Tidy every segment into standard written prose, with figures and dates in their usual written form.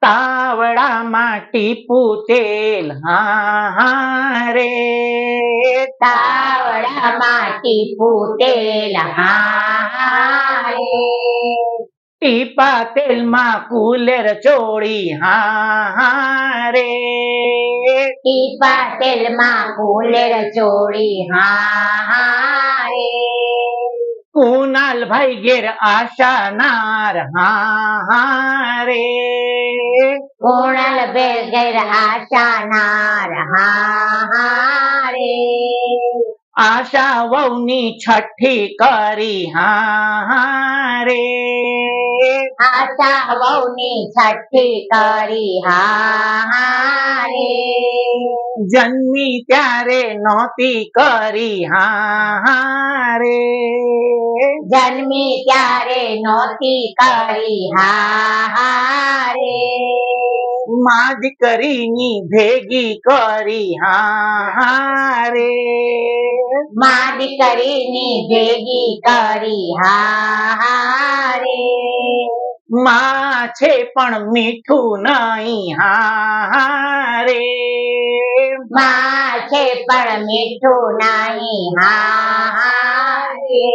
તાવડામાં ટીપું તેલ હા રે, તાવડામાં ટીપું તેલ હારે, ટીપા તેલમાં કુલેર ચોળી હા રે, ટીપા તેલમાં કુલેર ચોળી હારે, કુનાલભાઈ ઘેર આશા નાર હા રે, કુણાલ ઘેર આશા નાર હારે, આશા વહુની છઠ્ઠી કરી હા રે, આશા વહુની છઠ્ઠી કરી હારે, જન્મી ત્યારે નહોતી કરી હા રે, જન્મી ત્યારે નહોતી કરી હારે, મા દીકરીની ભેગી કરી હા રે, મા દીકરીની ભેગી કરી હારે, માં છે પણ મીઠું નહીં હા રે, માં છે પણ મીઠું નહીં હારે,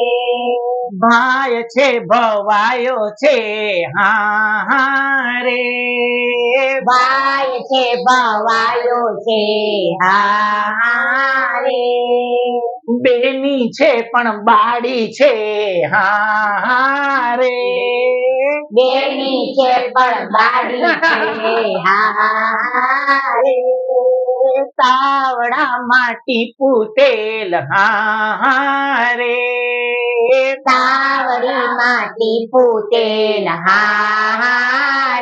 ભાઈ છે ભવાયો છે હા રે, ભાઈ છે ભવાયો છે હારે, બેની છે પણ બાળી છે હા રે, બેની છે પણ બાળી છે હારે, તાવડામાં ટીપું તેલ હા રે, તાવડીમાં ટીપું તેલ હારે,